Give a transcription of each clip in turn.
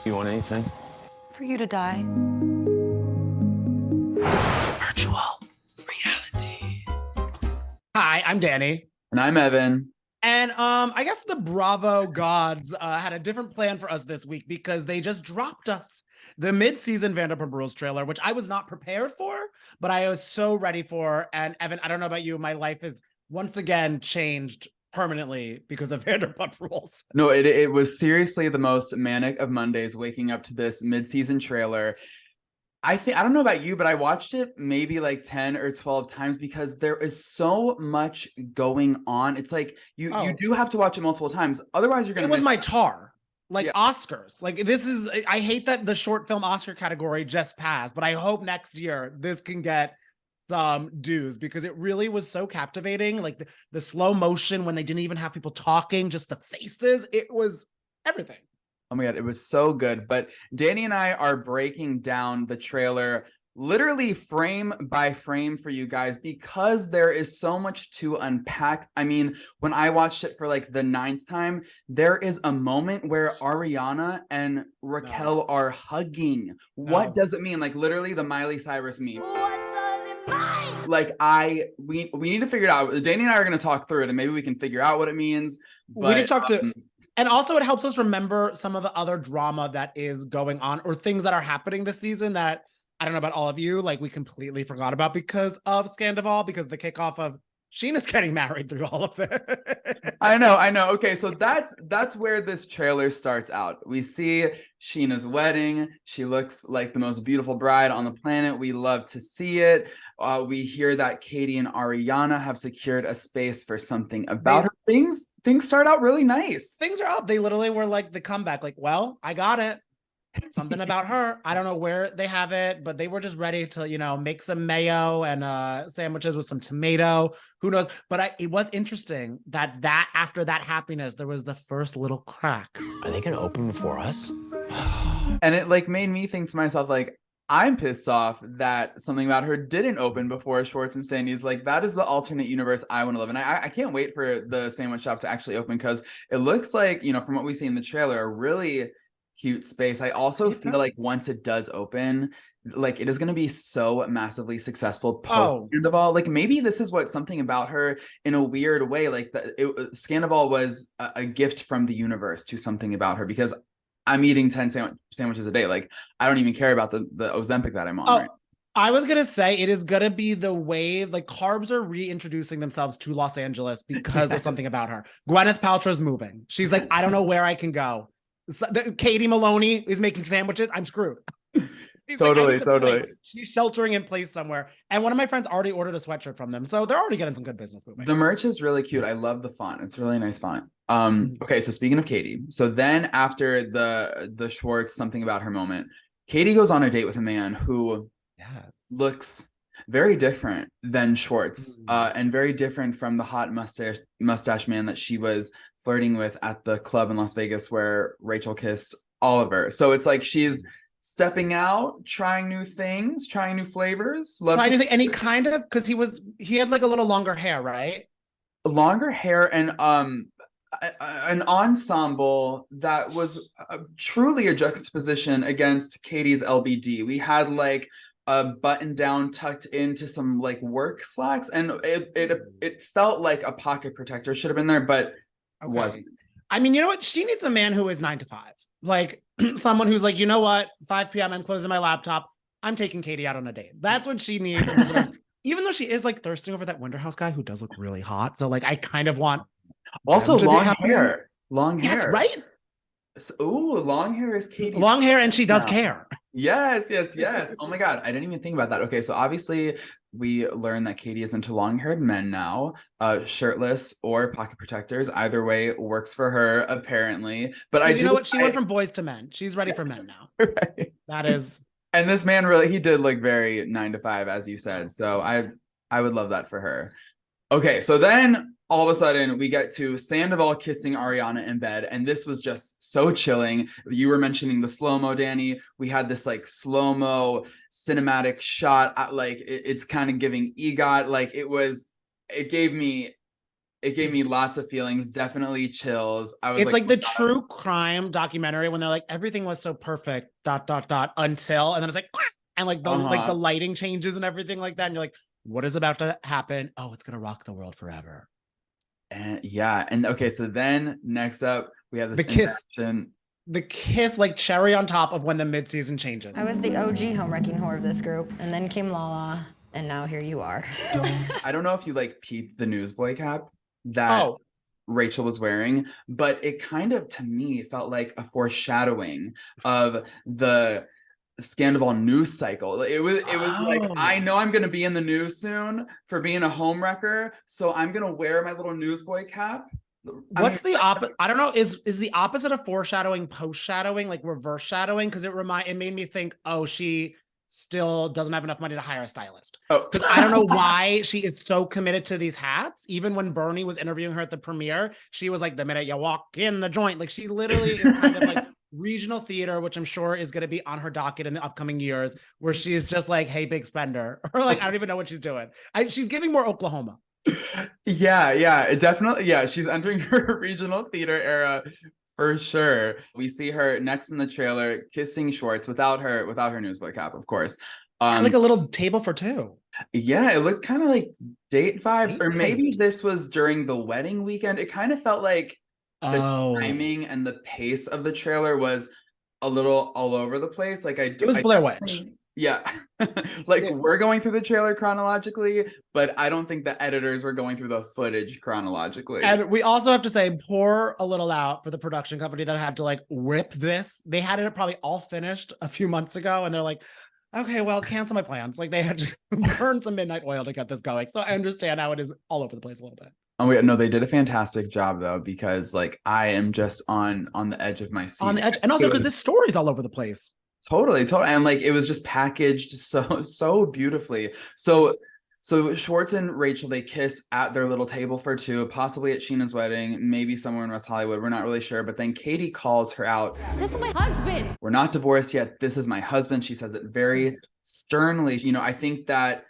You want anything? For you to die. Virtual reality. Hi, I'm Danny. And I'm Evan. And I guess the Bravo gods had a different plan for us this week because they just dropped us the mid-season Vanderpump Rules trailer, which I was not prepared for, but I was so ready for. And Evan, I don't know about you, my life is once again changed permanently because of Vanderpump Rules. No, it was seriously the most manic of Mondays waking up to this mid-season trailer. I don't know about you, but I watched it maybe like 10 or 12 times because there is so much going on. It's like you do have to watch it multiple times. Otherwise, you're going to miss. It was my tar. Like Oscars. Like I hate that the short film Oscar category just passed, but I hope next year this can get some dues because it really was so captivating. Like the slow motion when they didn't even have people talking, just the faces. It was everything. Oh my God, it was so good. But Danny and I are breaking down the trailer literally frame by frame for you guys because there is so much to unpack. I mean, when I watched it for like the 9th time, there is a moment where Ariana and Raquel are hugging. What does it mean? Like literally the Miley Cyrus meme. What does it mean? Like we need to figure it out. Danny and I are going to talk through it and maybe we can figure out what it means. But, we did talk to... And also it helps us remember some of the other drama that is going on or things that are happening this season that I don't know about all of you, like we completely forgot about because of Scandoval, because the kickoff of Scheana's getting married through all of this. I know. Okay, so that's where this trailer starts out. We see Scheana's wedding. She looks like the most beautiful bride on the planet. We love to see it. We hear that Katie and Ariana have secured a space for something about her. Things start out really nice. Things are up. They literally were like the comeback, like, well, I got it. Something about her. I don't know where they have it, but they were just ready to, make some mayo and sandwiches with some tomato. Who knows? But it was interesting that after that happiness, there was the first little crack. Are they gonna open before us? And it like made me think to myself, like, I'm pissed off that something about her didn't open before Schwartz and Sandy's. Like, that is the alternate universe I want to live in. I can't wait for the sandwich shop to actually open because it looks like, from what we see in the trailer, a really cute space. I also feel like once it does open, like it is going to be so massively successful post Scandoval. Like maybe this is what something about her in a weird way, like Scandoval was a gift from the universe to something about her because I'm eating 10 sandwiches a day. Like I don't even care about the Ozempic that I'm on right now. I was going to say it is going to be the wave. Like carbs are reintroducing themselves to Los Angeles because of something about her. Gwyneth Paltrow's moving. She's like, I don't know where I can go. Katie Maloney is making sandwiches. I'm screwed. Totally. She's sheltering in place somewhere. And one of my friends already ordered a sweatshirt from them. So they're already getting some good business moving. The merch is really cute. I love the font. It's a really nice font. Okay, so speaking of Katie, so then after the Schwartz something about her moment, Katie goes on a date with a man who looks very different than Schwartz and very different from the hot mustache man that she was flirting with at the club in Las Vegas where Rachel kissed Oliver. So it's like she's stepping out, trying new things, trying new flavors. And he kind of, because he had like a little longer hair, right? Longer hair and an ensemble that was truly a juxtaposition against Katie's LBD. We had like a button down tucked into some like work slacks, and it felt like a pocket protector should have been there, but wasn't. I mean, you know what? She needs a man who is 9 to 5. Like someone who's like, you know what? 5 p.m. I'm closing my laptop. I'm taking Katie out on a date. That's what she needs. Even though she is like thirsting over that Winterhouse guy who does look really hot. So like, I kind of want. Also, long hair. Long hair. That's right. Long hair is Katie. Long hair, and she does care. Yes. Oh my God. I didn't even think about that. Okay, so obviously we learned that Katie is into long-haired men now, shirtless or pocket protectors. Either way works for her, apparently. But you know what? She went from boys to men. She's ready for men now. Right. That is. And this man really, he did look very 9 to 5, as you said. So I would love that for her. Okay, so then all of a sudden we get to Sandoval kissing Ariana in bed, and this was just so chilling. You were mentioning the slow-mo, Danny. We had this like slow-mo cinematic shot, like it's kind of giving EGOT. Like it gave me It gave me lots of feelings, definitely chills. I was It's like oh the my God. true crime documentary when they're like, everything was so perfect, ... until, and then it's like, and like the lighting changes and everything like that. And you're like, what is about to happen? Oh, it's gonna rock the world forever. And yeah, and okay, so then next up we have this The kiss. interaction. The kiss, like cherry on top of when the mid-season changes. I was the OG home wrecking whore of this group, and then came Lala, and now here you are. I don't know if you like peeped the newsboy cap that Rachel was wearing, but it kind of, to me, felt like a foreshadowing of the Scandoval news cycle. It was like, I know I'm gonna be in the news soon for being a home wrecker, so I'm gonna wear my little newsboy cap. What's the opposite? I don't know. Is the opposite of foreshadowing post shadowing, like reverse shadowing? Because it made me think, oh, she still doesn't have enough money to hire a stylist. Because I don't know why she is so committed to these hats. Even when Bernie was interviewing her at the premiere, she was like, the minute you walk in the joint, like she literally is kind of like regional theater, which I'm sure is going to be on her docket in the upcoming years, where she's just like, hey, big spender, or like, I don't even know what she's doing. She's giving more Oklahoma. Yeah, definitely. Yeah, she's entering her regional theater era for sure. We see her next in the trailer kissing Schwartz without her newsboy cap, of course. Like a little table for two. Yeah, it looked kind of like date vibes, or maybe this was during the wedding weekend. It kind of felt like the timing and the pace of the trailer was a little all over the place. Like it was Blair Witch. Yeah. We're going through the trailer chronologically, but I don't think the editors were going through the footage chronologically. And we also have to say, pour a little out for the production company that had to like whip this. They had it probably all finished a few months ago, and they're like, okay, well, cancel my plans. Like they had to burn some midnight oil to get this going. So I understand how it is all over the place a little bit. Oh no, they did a fantastic job though, because like I am just on the edge of my seat. On the edge, and also because this story's all over the place. Totally. And like it was just packaged so beautifully. So Schwartz and Rachel, they kiss at their little table for two, possibly at Scheana's wedding, maybe somewhere in West Hollywood. We're not really sure. But then Katie calls her out. This is my husband. We're not divorced yet. This is my husband. She says it very sternly. You know, I think that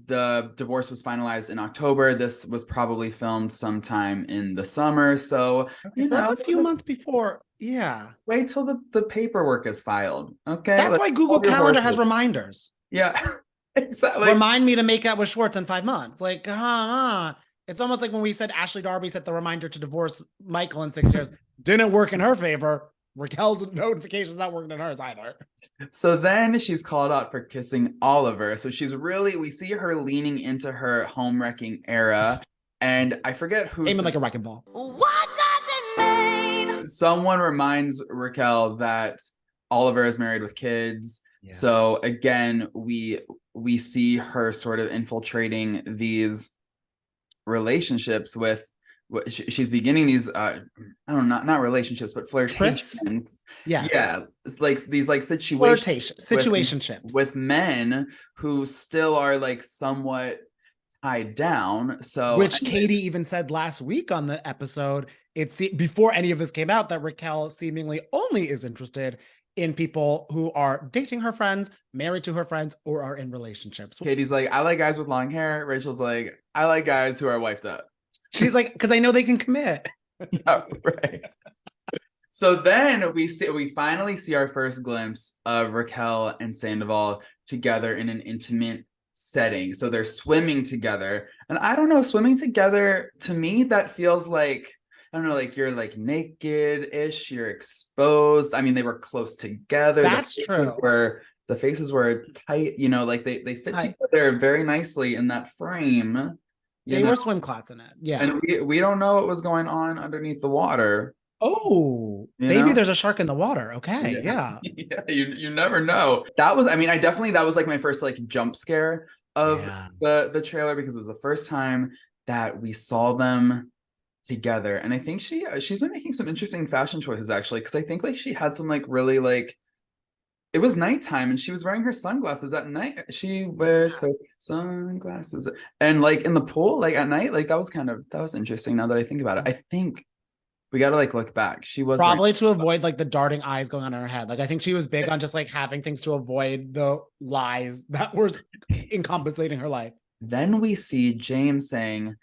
the divorce was finalized in October. This was probably filmed sometime in the summer. So, so that's a few months before. Yeah. Wait till the paperwork is filed. Okay. That's why Google Calendar has reminders. Yeah. Exactly. Remind me to make out with Schwartz in 5 months. Like, it's almost like when we said Ashley Darby set the reminder to divorce Michael in 6 years. Didn't work in her favor. Raquel's notification's not working in hers either. So then she's called out for kissing Oliver. So we see her leaning into her home wrecking era. And I forget who. Aiming like a wrecking ball. What does it mean? Someone reminds Raquel that Oliver is married with kids. Yes. So again, we see her sort of infiltrating these relationships with. She's beginning these I don't know, not relationships, but flirtations. Yeah, it's like these like situationships with men who still are like somewhat tied down. So which Katie even said last week on the episode, before any of this came out, that Raquel seemingly only is interested in people who are dating her friends, married to her friends, or are in relationships. Katie's like, I like guys with long hair. Rachel's like, I like guys who are wifed up. She's like, because I know they can commit. Yeah, right. So then we finally see our first glimpse of Raquel and Sandoval together in an intimate setting. So they're swimming together. And I don't know, swimming together, to me, that feels like, I don't know, like you're like naked-ish, you're exposed. I mean, they were close together. That's true. The faces were tight, you know, like they fit together very nicely in that frame. They were swim class in it. Yeah. And we don't know what was going on underneath the water. Oh, maybe there's a shark in the water. Okay. Yeah. Yeah. You never know. That was like my first like jump scare of the trailer, because it was the first time that we saw them together. And I think she's been making some interesting fashion choices actually, because I think like she had some like really like, it was nighttime and she was wearing her sunglasses at night. She wears her sunglasses and like in the pool, like at night, like that was interesting now that I think about it. I think we got to like look back. She was probably to avoid like the darting eyes going on in her head. Like I think she was big on just like having things to avoid the lies that were encompassing her life. Then we see James saying,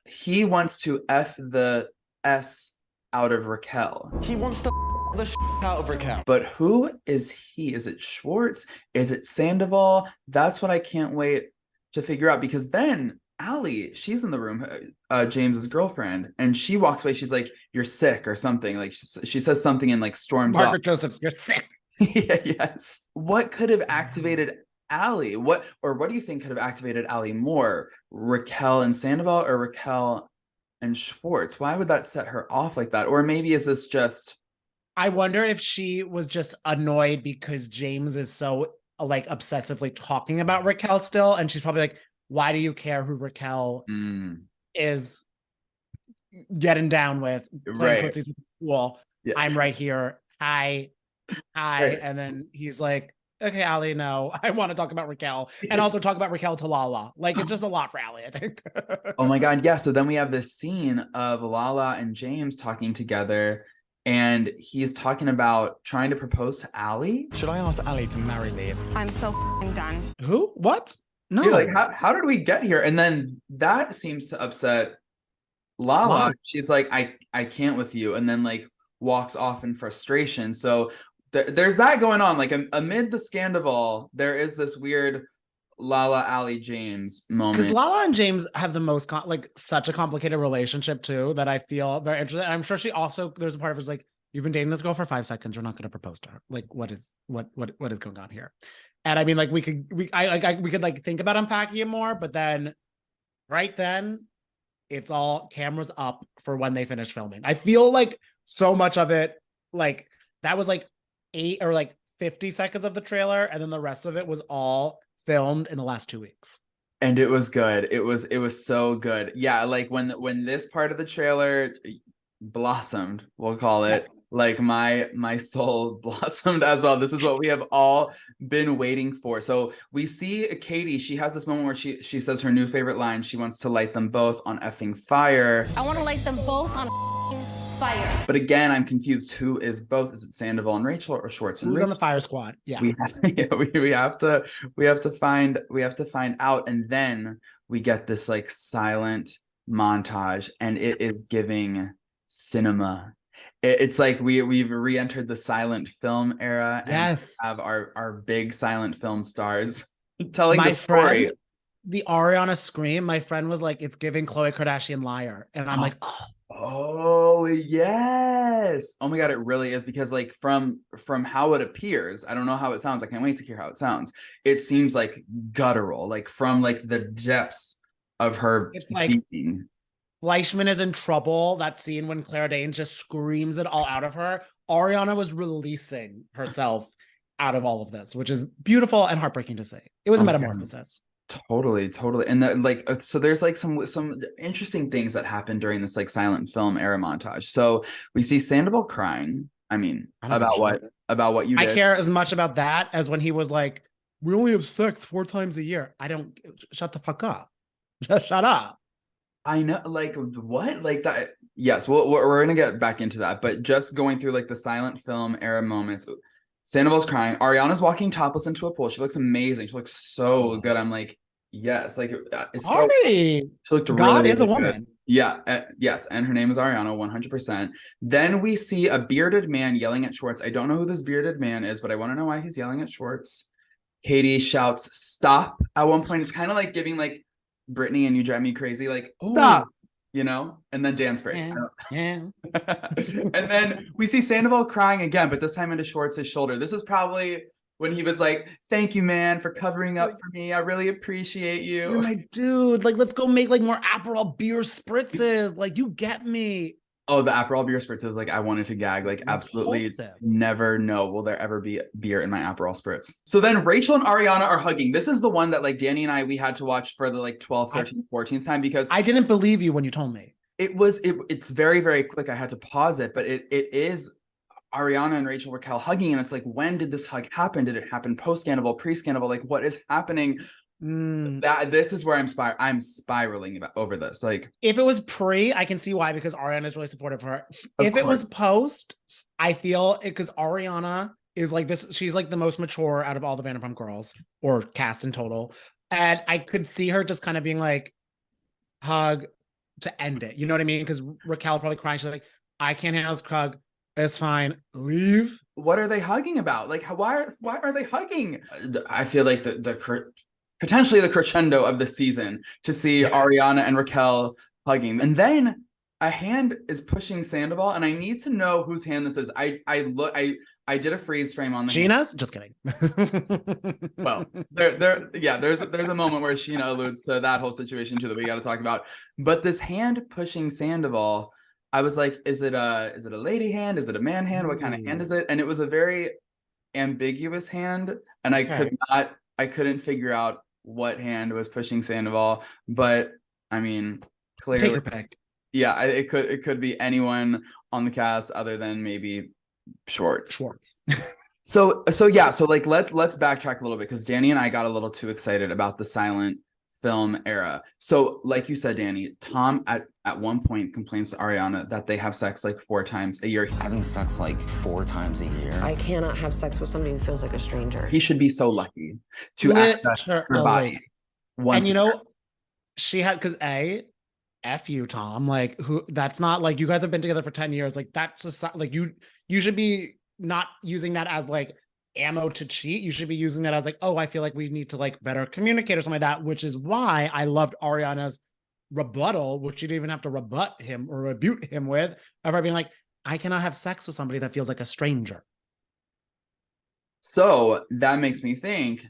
he wants to F the S out of Raquel. He wants to the out of Raquel. But who is he? Is it Schwartz? Is it Sandoval? That's what I can't wait to figure out, because then Allie, she's in the room, James's girlfriend, and she walks away. She's like, "You're sick" or something. Like she says something and like storms off. Margaret Josephs, you're sick. Yes. What could have activated Allie? What do you think could have activated Allie more? Raquel and Sandoval or Raquel and Schwartz? Why would that set her off like that? Or maybe is this just... I wonder if she was just annoyed because James is so like obsessively talking about Raquel still, and she's probably like, why do you care who Raquel is getting down with, playing footsies with the pool? Yeah. I'm right here. Hi. Right. And then he's like, okay, Allie, no, I want to talk about Raquel and also talk about Raquel to Lala. Like, it's just a lot for Allie, I think. Oh my God. Yeah. So then we have this scene of Lala and James talking together, and he's talking about trying to propose to Allie. Should I ask Allie to marry me? I'm so done. Who? What? No. Dude, like, how did we get here? And then that seems to upset Lala. She's like, I can't with you. And then like walks off in frustration. So there's that going on. Like amid the scandoval, there is this weird Lala, Allie, James moment. Because Lala and James have the most such a complicated relationship too, that I feel very interested. And I'm sure she also, there's a part of her is like, you've been dating this girl for 5 seconds. You're not going to propose to her. Like, what is going on here? And I mean, like, we could like think about unpacking it more, but then right then it's all cameras up for when they finish filming. I feel like so much of it, like that was like 8 or like 50 seconds of the trailer. And then the rest of it was all filmed in the last 2 weeks. And it was good. It was so good. Yeah. Like when this part of the trailer blossomed, we'll call it, like my soul blossomed as well. This is what we have all been waiting for. So we see Katie, she has this moment where she says her new favorite line. She wants to light them both on effing fire. I want to light them both on fire. But again, I'm confused. Who is both? Is it Sandoval and Rachel or Schwartz and Who's Rachel? on the fire squad? Yeah. We have to find out. And then we get this like silent montage, and it is giving cinema. It's like we've re-entered the silent film era. Yes. And have our big silent film stars telling the story. The Ariana scream, my friend was like, it's giving Khloe Kardashian Liar. And I'm like, oh yes. Oh my God, it really is, because like from how it appears, I don't know how it sounds. I can't wait to hear how it sounds. It seems like guttural, like from like the depths of her being. Like Fleischman is in trouble. That scene when Claire Danes just screams it all out of her. Ariana was releasing herself out of all of this, which is beautiful and heartbreaking to see. It was a metamorphosis. Totally. And that, like, so there's like some interesting things that happened during this like silent film era montage. So we see Sandoval crying. I mean, about what you did. I care as much about that as when he was like, we only have sex 4 times a year. I don't, shut the fuck up. Just shut up. I know, like, what? Like that. Yes, we're gonna get back into that, but just going through like the silent film era moments. Sandoval's crying. Ariana's walking topless into a pool. She looks amazing. She looks so good. I'm like, yes, like it's so. She looked really, God is really a woman. Good. Yeah, yes, and her name is Ariana, 100%. Then we see a bearded man yelling at Schwartz. I don't know who this bearded man is, but I want to know why he's yelling at Schwartz. Katie shouts, "Stop!" At one point. It's kind of like giving like Britney and You Drive Me Crazy, like, stop, you know, and then dance break. Yeah. And then we see Sandoval crying again, but this time into Schwartz's shoulder. This is probably when he was like, thank you, man, for covering up for me. I really appreciate you. You're my dude. Like, let's go make like more Aperol beer spritzes. Like, you get me. Oh, the Aperol beer spritzes. Like, I wanted to gag. Like, absolutely never know will there ever be beer in my Aperol spritz. So then Rachel and Ariana are hugging. This is the one that like Danny and we had to watch for the like 12th, 13th, 14th time, because I didn't believe you when you told me. It's very, very quick. I had to pause it, but it is Ariana and Rachel Raquel hugging. And it's like, when did this hug happen? Did it happen post-Scandoval, pre-Scandoval? Like, what is happening? This is where I'm spiraling over this. Like, if it was pre, I can see why, because Ariana is really supportive of her. If it was post, I feel it because Ariana is like this. She's like the most mature out of all the Vanderpump girls or cast in total, and I could see her just kind of being like, hug, to end it. You know what I mean? Because Raquel probably crying. She's like, I can't handle this hug. It's fine. Leave. What are they hugging about? Like, why are they hugging? I feel like potentially the crescendo of the season to see Ariana and Raquel hugging, and then a hand is pushing Sandoval, and I need to know whose hand this is. I did a freeze frame on the Scheana's? Just kidding. Well, there's a moment where Scheana alludes to that whole situation too that we got to talk about. But this hand pushing Sandoval, I was like, is it a lady hand? Is it a man hand? What kind of hand is it? And it was a very ambiguous hand, and I couldn't figure out what hand was pushing Sandoval. But I mean, clearly, take your pick. Yeah, it could be anyone on the cast other than maybe Schwartz. So like let's backtrack a little bit, because Danny and I got a little too excited about the silent film era. So like you said, Danny, Tom at one point complains to Ariana that they have sex like 4 times a year. Having sex like 4 times a year. I cannot have sex with somebody who feels like a stranger. He should be so lucky to access her body. And you know, she had, because F you, Tom. Like, who? That's not like, you guys have been together for 10 years. Like, that's just like, you should be not using that as like ammo to cheat. You should be using that as like, oh, I feel like we need to like better communicate or something like that, which is why I loved Ariana's rebuttal, which you didn't even have to rebut him or rebuke him with, of her being like, I cannot have sex with somebody that feels like a stranger. So that makes me think,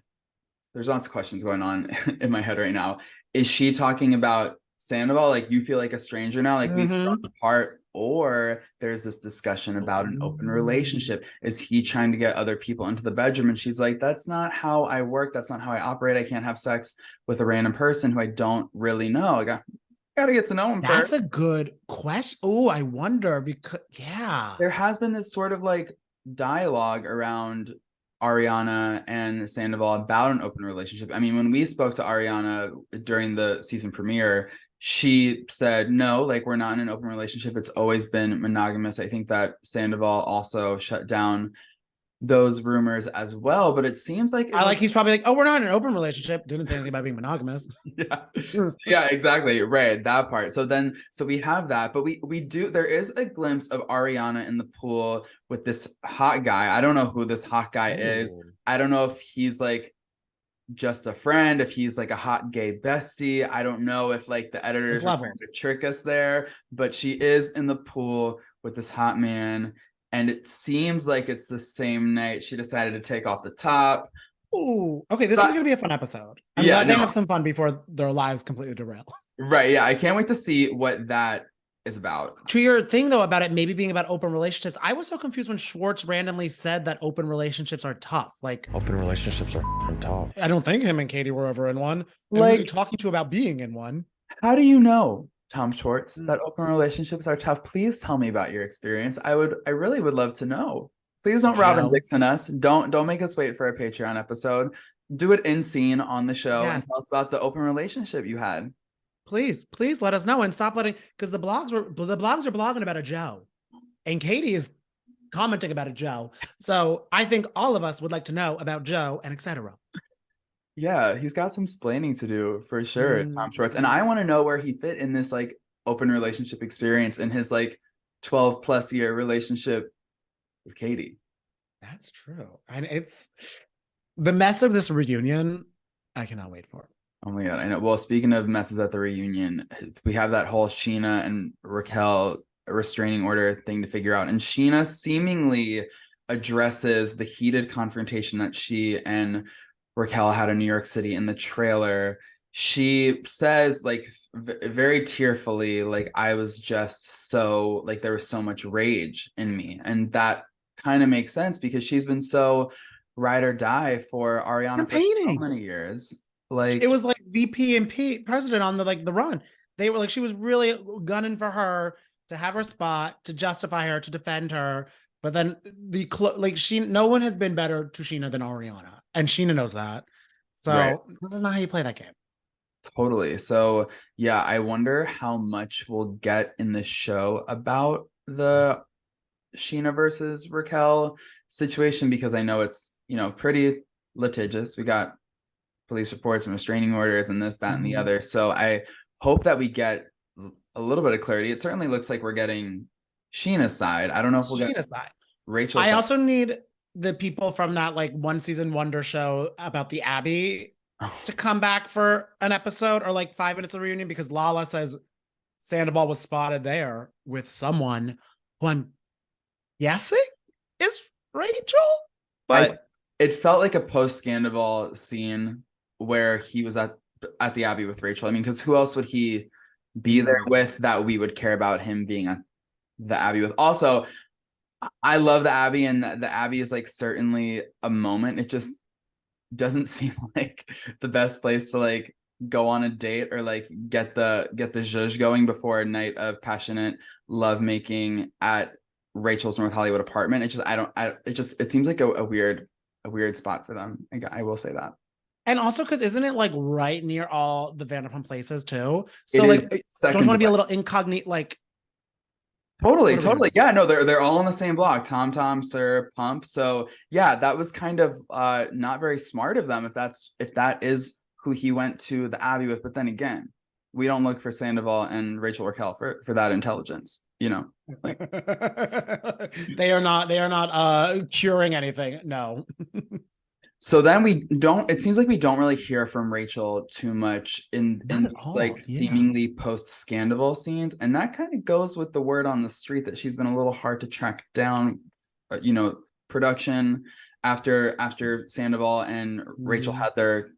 there's lots of questions going on in my head right now. Is she talking about Sandoval, like, you feel like a stranger now, like we've grown apart, or there's this discussion about an open relationship? Is he trying to get other people into the bedroom? And she's like, that's not how I work. That's not how I operate. I can't have sex with a random person who I don't really know. I got to get to know him That's first. a good question. Oh, I wonder, because there has been this sort of like dialogue around Ariana and Sandoval about an open relationship. I mean, when we spoke to Ariana during the season premiere, she said, no, like, we're not in an open relationship. It's always been monogamous. I think that Sandoval also shut down those rumors as well, but it seems like he's probably like, oh, we're not in an open relationship. Didn't say anything about being monogamous. Yeah, exactly. Right. That part. So we have that, but there is a glimpse of Ariana in the pool with this hot guy. I don't know who this hot guy is. I don't know if he's like just a friend, if he's like a hot gay bestie. I don't know if like the editors are trying to trick us there, but she is in the pool with this hot man. And it seems like it's the same night she decided to take off the top. Oh, okay. This is going to be a fun episode. I'm glad they have some fun before their lives completely derail. Right. Yeah. I can't wait to see what that is about. To your thing, though, about it maybe being about open relationships, I was so confused when Schwartz randomly said that open relationships are tough. Like, open relationships are tough. I don't think him and Katie were ever in one. Like, who's he talking to about being in one? How do you know, Tom Schwartz, that open relationships are tough? Please tell me about your experience. I really would love to know. Please don't Robin Dixon us. Don't make us wait for a Patreon episode. Do it in scene on the show and tell us about the open relationship you had. Please let us know, and stop letting, because the blogs are blogging about a Joe, and Katie is commenting about a Joe. So I think all of us would like to know about Joe and etc. Yeah, he's got some splaining to do for sure, Tom Schwartz. And I want to know where he fit in this like open relationship experience in his like 12+ year relationship with Katie. That's true. And it's the mess of this reunion. I cannot wait for it. Oh my God, I know. Well, speaking of messes at the reunion, we have that whole Scheana and Raquel restraining order thing to figure out. And Scheana seemingly addresses the heated confrontation that she and Raquel had in New York City in the trailer. She says, like, very tearfully, like, I was just so, like, there was so much rage in me. And that kind of makes sense because she's been so ride or die for Ariana for so many years. Like, it was like VP and president on the run. They were like, she was really gunning for her to have her spot, to justify her, to defend her. But then no one has been better to Scheana than Ariana, and Scheana knows that. So This is not how you play that game. Totally. So yeah, I wonder how much we'll get in the show about the Scheana versus Raquel situation, because I know it's, pretty litigious. We got police reports and restraining orders and this, that, and the other. So I hope that we get a little bit of clarity. It certainly looks like we're getting Scheana's side. I don't know if we'll get Scheana's side. Rachel's I side. also need the people from that like one season wonder show about the Abbey to come back for an episode or like 5 minutes of reunion, because Lala says Sandoval was spotted there with someone who I'm guessing is Rachel. But it felt like a post Scandoval scene where he was at the Abbey with Rachel. I mean, because who else would he be there with that we would care about him being at the Abbey with? Also, I love the Abbey, and the Abbey is like certainly a moment. It just doesn't seem like the best place to like go on a date or like get the zhuzh going before a night of passionate lovemaking at Rachel's North Hollywood apartment. It seems like a weird spot for them. I will say that. And also because isn't it like right near all the Vanderpump places too? It So like, is don't you want to be a little incognito? Like, totally. Yeah, no, they're all on the same block. Tom, Sir, Pump. So yeah, that was kind of not very smart of them if that is who he went to the Abbey with. But then again, we don't look for Sandoval and Raquel Raquel for that intelligence, you know. Like, they are not curing anything. No. so then it seems like we don't really hear from Rachel too much in seemingly post Scandoval scenes. And that kind of goes with the word on the street that she's been a little hard to track down, production after Sandoval and Rachel had their,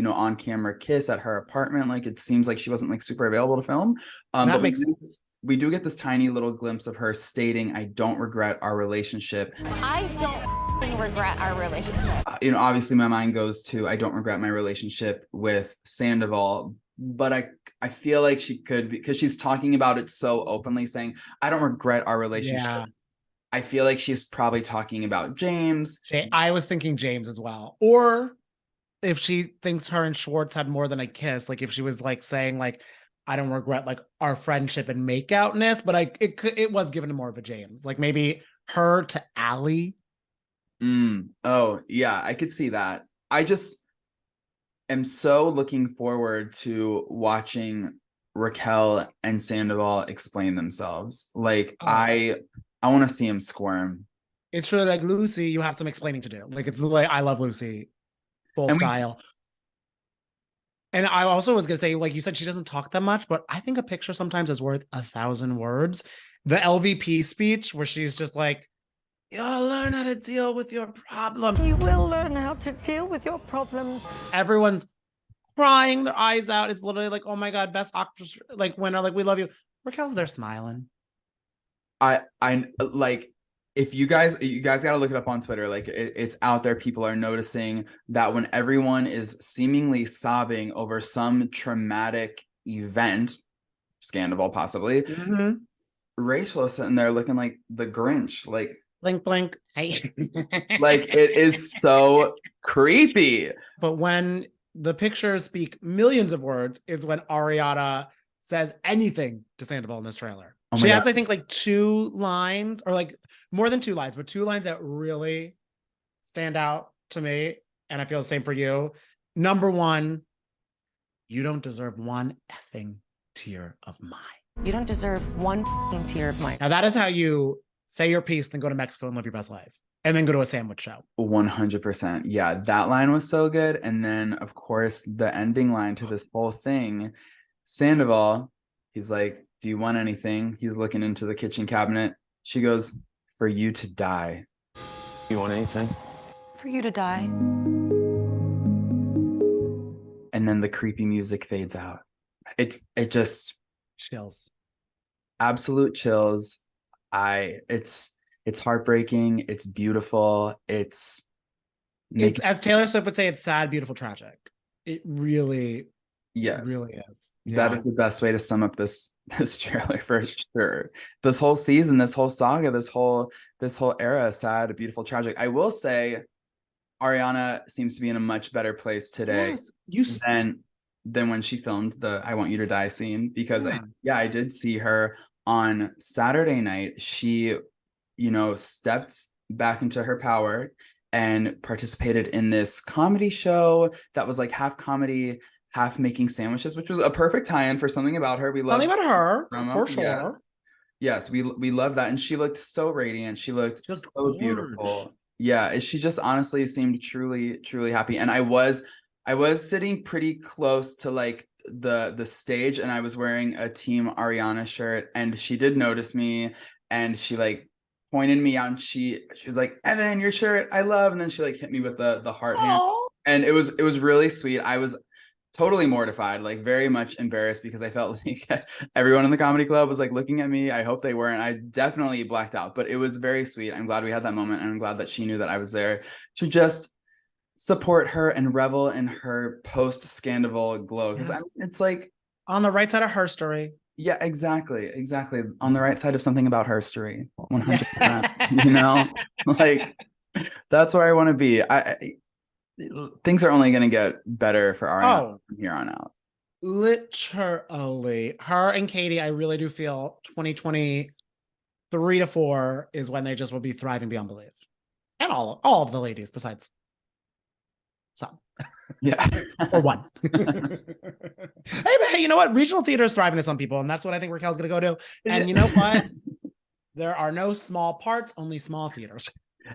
on camera kiss at her apartment. Like, it seems like she wasn't like super available to film. But makes sense. We do get this tiny little glimpse of her stating, "I don't regret our relationship. I don't regret our relationship." Obviously my mind goes to, I don't regret my relationship with Sandoval, but I feel like she could, because she's talking about it so openly, saying, I don't regret our relationship. Yeah. I feel like she's probably talking about James. I was thinking James as well. Or if she thinks her and Schwartz had more than a kiss, like if she was like saying like, I don't regret like our friendship and makeoutness, but it was given to more of a James, like maybe her to Allie. Oh yeah, I could see that. I just am so looking forward to watching Raquel and Sandoval explain themselves. Like, I want to see him squirm. It's really like, Lucy, you have some explaining to do. Like, it's like, I love Lucy, full style. And I also was going to say, like you said, she doesn't talk that much, but I think a picture sometimes is worth 1,000 words. The LVP speech where she's just like, you'll learn how to deal with your problems. You will learn how to deal with your problems. Everyone's crying their eyes out. It's literally like, oh my God, best actress, like winner, like we love you. Raquel's there smiling. I like, if you guys got to look it up on Twitter. Like, it's out there. People are noticing that when everyone is seemingly sobbing over some traumatic event, Scandoval possibly, Rachel is sitting there looking like the Grinch, like blink, blink. Hey. Like, it is so creepy. But when the pictures speak millions of words is when Ariana says anything to Sandoval in this trailer. She has, I think, like 2 lines, or like more than 2 lines, but 2 lines that really stand out to me. And I feel the same for you. Number 1, you don't deserve one effing tear of mine. You don't deserve one tear of mine. Now that is how you say your piece, then go to Mexico and live your best life. And then go to a sandwich show. 100%. Yeah, that line was so good. And then, of course, the ending line to this whole thing, Sandoval, he's like, do you want anything? He's looking into the kitchen cabinet. She goes, for you to die. You want anything? For you to die. And then the creepy music fades out. It just chills. Absolute chills. It's heartbreaking. It's beautiful. It's as Taylor Swift would say, it's sad, beautiful, tragic. It really, yes, it really is. Yeah. That is the best way to sum up this trailer for sure. This whole season, this whole saga, this whole era, sad, beautiful, tragic. I will say, Ariana seems to be in a much better place today than when she filmed the "I Want You to Die" scene, because I did see her on Saturday night. She, stepped back into her power and participated in this comedy show that was like half comedy, half making sandwiches, which was a perfect tie-in for Something About Her. We love Something About Her, promo. for sure. Yes, we love that. And she looked so radiant. She looked Just so beautiful. Yeah, she just honestly seemed truly, truly happy. And I was sitting pretty close to like the stage, and I was wearing a Team Ariana shirt, and she did notice me, and she like pointed me out, and she was like, "Evan, your shirt, I love." And then she like hit me with the heart hand. And it was really sweet. I was totally mortified, like very much embarrassed, because I felt like everyone in the comedy club was like looking at me. I hope they weren't. I definitely blacked out, but it was very sweet. I'm glad we had that moment, and I'm glad that she knew that I was there to just support her and revel in her post-Scandoval glow. Because it's like on the right side of her story. Yeah, exactly. On the right side of Something About Her story, 100%. You know, like that's where I want to be. Things are only going to get better for Ariana from here on out. Literally, her and Katie, I really do feel 2023 to 4 is when they just will be thriving beyond belief, and all of the ladies besides some. Yeah. Or one. Hey, you know what? Regional theater is thriving to some people, and that's what I think Raquel's going to go to. And you know what? There are no small parts, only small theaters.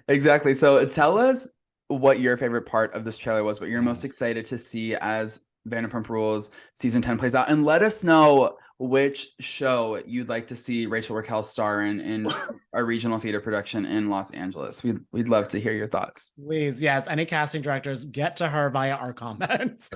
Exactly. So tell us what your favorite part of this trailer was, what you're most excited to see as Vanderpump Rules season 10 plays out, and let us know which show you'd like to see Rachel Raquel star in a regional theater production in Los Angeles. We'd love to hear your thoughts. Please, yes. Any casting directors, get to her via our comments.